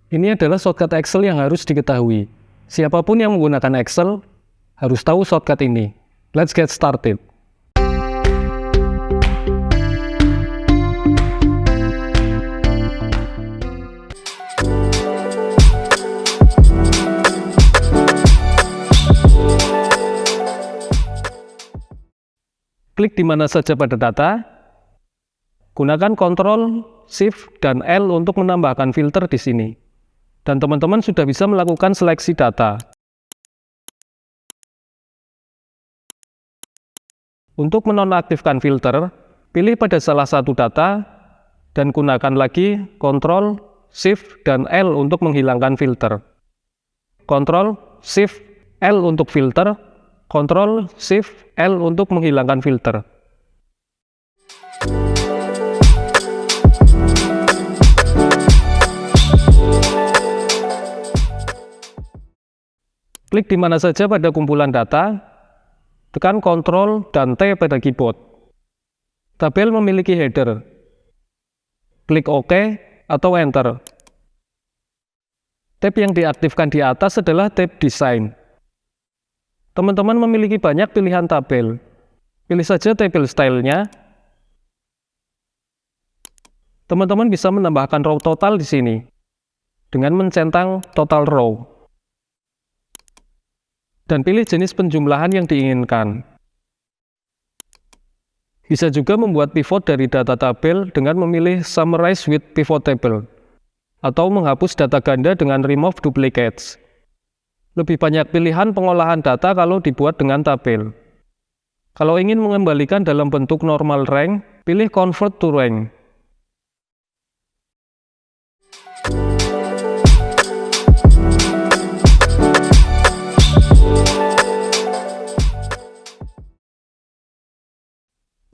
Ini adalah shortcut Excel yang harus diketahui. Siapapun yang menggunakan Excel harus tahu shortcut ini. Let's get started. Klik di mana saja pada data. Gunakan Ctrl, Shift, dan L untuk menambahkan filter di sini. Dan teman-teman sudah bisa melakukan seleksi data. Untuk menonaktifkan filter, pilih pada salah satu data, dan gunakan lagi Ctrl, Shift, dan L untuk menghilangkan filter. Ctrl, Shift, L untuk filter, Ctrl, Shift, L untuk menghilangkan filter. Klik di mana saja pada kumpulan data, tekan Ctrl dan T pada keyboard. Tabel memiliki header. Klik OK atau Enter. Tab yang diaktifkan di atas adalah tab Desain. Teman-teman memiliki banyak pilihan tabel. Pilih saja tabel style-nya. Teman-teman bisa menambahkan row total di sini dengan mencentang total row. Dan pilih jenis penjumlahan yang diinginkan. Bisa juga membuat pivot dari data tabel dengan memilih Summarize with Pivot Table atau menghapus data ganda dengan Remove Duplicates. Lebih banyak pilihan pengolahan data kalau dibuat dengan tabel. Kalau ingin mengembalikan dalam bentuk normal rank, pilih Convert to Rank.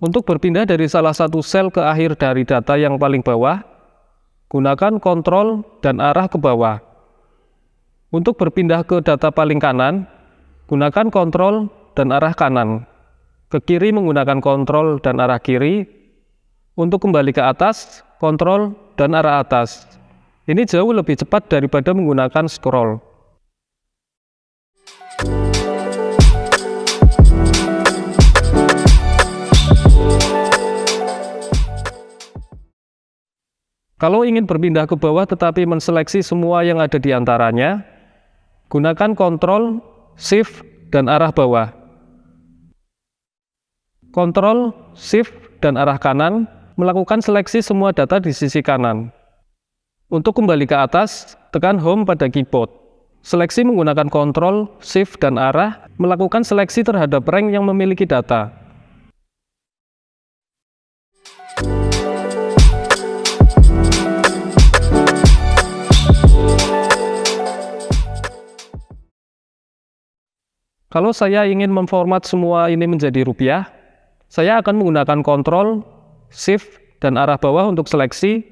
Untuk berpindah dari salah satu sel ke akhir dari data yang paling bawah, gunakan Ctrl dan arah ke bawah. Untuk berpindah ke data paling kanan, gunakan Ctrl dan arah kanan. Ke kiri menggunakan Ctrl dan arah kiri. Untuk kembali ke atas, Ctrl dan arah atas. Ini jauh lebih cepat daripada menggunakan scroll. Kalau ingin berpindah ke bawah tetapi menseleksi semua yang ada di antaranya, gunakan Ctrl, Shift, dan arah bawah. Ctrl, Shift, dan arah kanan melakukan seleksi semua data di sisi kanan. Untuk kembali ke atas, tekan Home pada keyboard. Seleksi menggunakan Ctrl, Shift, dan arah melakukan seleksi terhadap rank yang memiliki data. Kalau saya ingin memformat semua ini menjadi rupiah, saya akan menggunakan Ctrl, Shift, dan arah bawah untuk seleksi.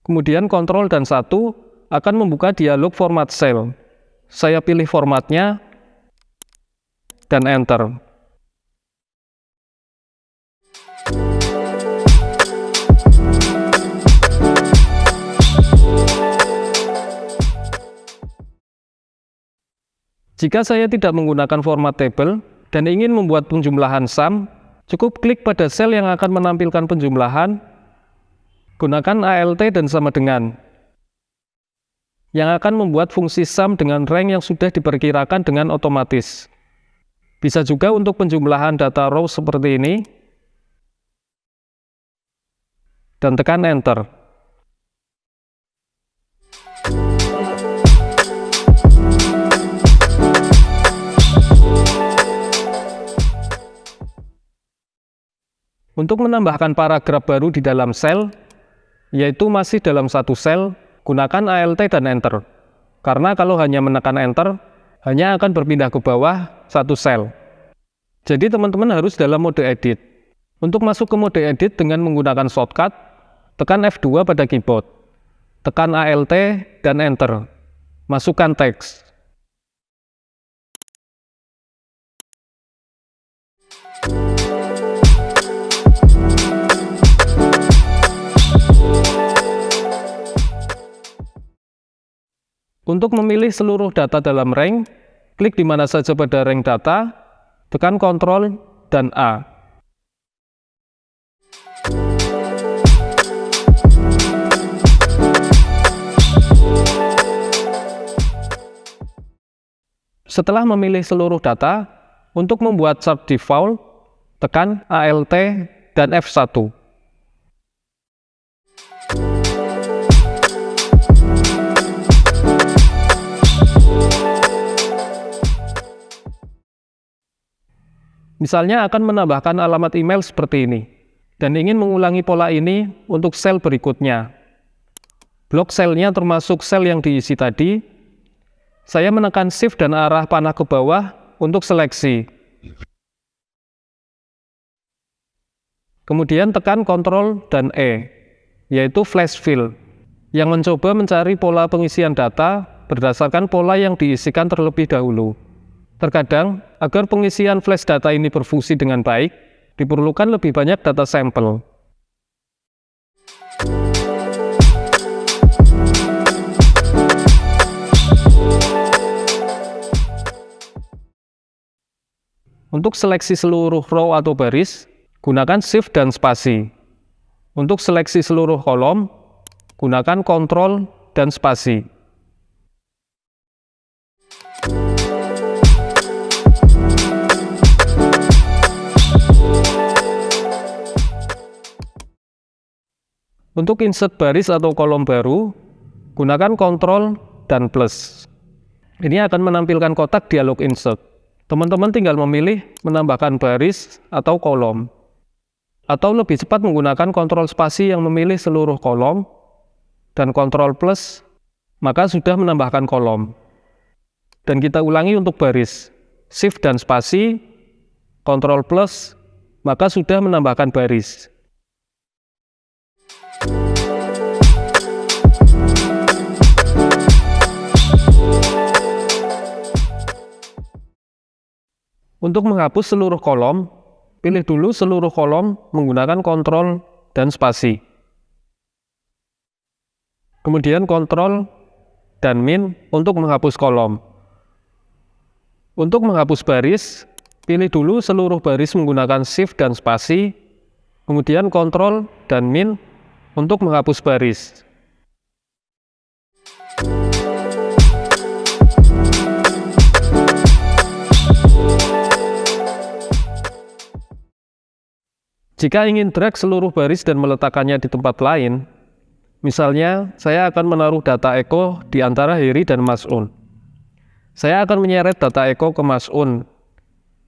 Kemudian Ctrl dan 1 akan membuka dialog format cell. Saya pilih formatnya, dan Enter. Jika saya tidak menggunakan format table dan ingin membuat penjumlahan sum, cukup klik pada sel yang akan menampilkan penjumlahan, gunakan ALT dan sama dengan, yang akan membuat fungsi sum dengan rank yang sudah diperkirakan dengan otomatis. Bisa juga untuk penjumlahan data row seperti ini, dan tekan Enter. Untuk menambahkan paragraf baru di dalam sel, yaitu masih dalam satu sel, gunakan ALT dan Enter. Karena kalau hanya menekan Enter, hanya akan berpindah ke bawah satu sel. Jadi teman-teman harus dalam mode edit. Untuk masuk ke mode edit dengan menggunakan shortcut, tekan F2 pada keyboard. Tekan ALT dan Enter. Masukkan teks. Untuk memilih seluruh data dalam rank, klik di mana saja pada rank data, tekan Ctrl dan A. Setelah memilih seluruh data, untuk membuat chart default, tekan Alt dan F1. Misalnya akan menambahkan alamat email seperti ini, dan ingin mengulangi pola ini untuk sel berikutnya. Blok selnya termasuk sel yang diisi tadi. Saya menekan Shift dan arah panah ke bawah untuk seleksi. Kemudian tekan Ctrl dan E, yaitu Flash Fill, yang mencoba mencari pola pengisian data berdasarkan pola yang diisikan terlebih dahulu. Terkadang, agar pengisian flash data ini berfungsi dengan baik, diperlukan lebih banyak data sampel. Untuk seleksi seluruh row atau baris, gunakan Shift dan spasi. Untuk seleksi seluruh kolom, gunakan Ctrl dan spasi. Untuk insert baris atau kolom baru, gunakan Ctrl dan plus. Ini akan menampilkan kotak dialog insert. Teman-teman tinggal memilih menambahkan baris atau kolom. Atau lebih cepat menggunakan Ctrl spasi yang memilih seluruh kolom, dan Ctrl plus, maka sudah menambahkan kolom. Dan kita ulangi untuk baris. Shift dan spasi, Ctrl plus, maka sudah menambahkan baris. Untuk menghapus seluruh kolom, pilih dulu seluruh kolom menggunakan Ctrl dan spasi. Kemudian Ctrl dan Min untuk menghapus kolom. Untuk menghapus baris, pilih dulu seluruh baris menggunakan Shift dan spasi, kemudian Ctrl dan Min untuk menghapus baris. Jika ingin drag seluruh baris dan meletakkannya di tempat lain, misalnya saya akan menaruh data Eko di antara Heri dan Mas Un. Saya akan menyeret data Eko ke Mas Un,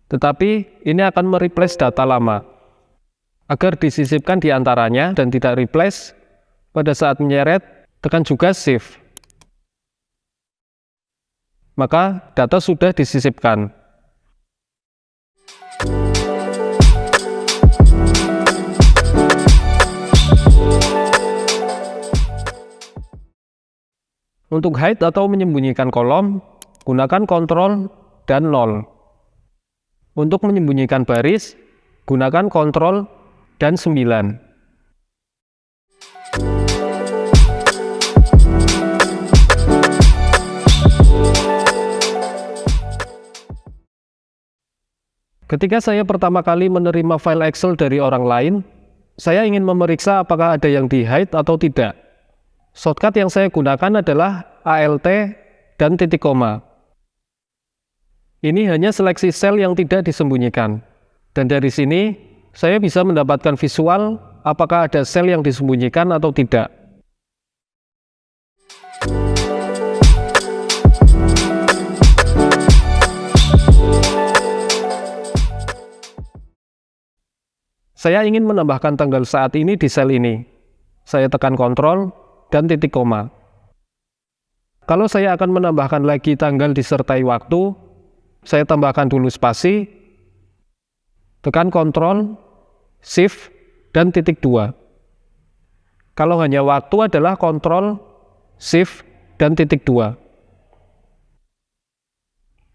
tetapi ini akan mereplace data lama. Agar disisipkan di antaranya dan tidak replace, pada saat menyeret, tekan juga Shift. Maka data sudah disisipkan. Untuk hide atau menyembunyikan kolom, gunakan Ctrl dan 0. Untuk menyembunyikan baris, gunakan Ctrl dan 9. Ketika saya pertama kali menerima file Excel dari orang lain, saya ingin memeriksa apakah ada yang di-hide atau tidak. Shortcut yang saya gunakan adalah Alt dan titik koma. Ini hanya seleksi sel yang tidak disembunyikan. Dan dari sini, saya bisa mendapatkan visual apakah ada sel yang disembunyikan atau tidak. Saya ingin menambahkan tanggal saat ini di sel ini. Saya tekan Ctrl dan titik koma. Kalau saya akan menambahkan lagi tanggal disertai waktu, saya tambahkan dulu spasi, tekan Ctrl, Shift, dan titik 2. Kalau hanya waktu adalah Ctrl, Shift, dan titik 2.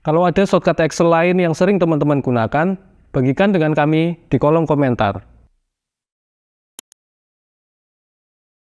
Kalau ada shortcut Excel lain yang sering teman-teman gunakan, bagikan dengan kami di kolom komentar.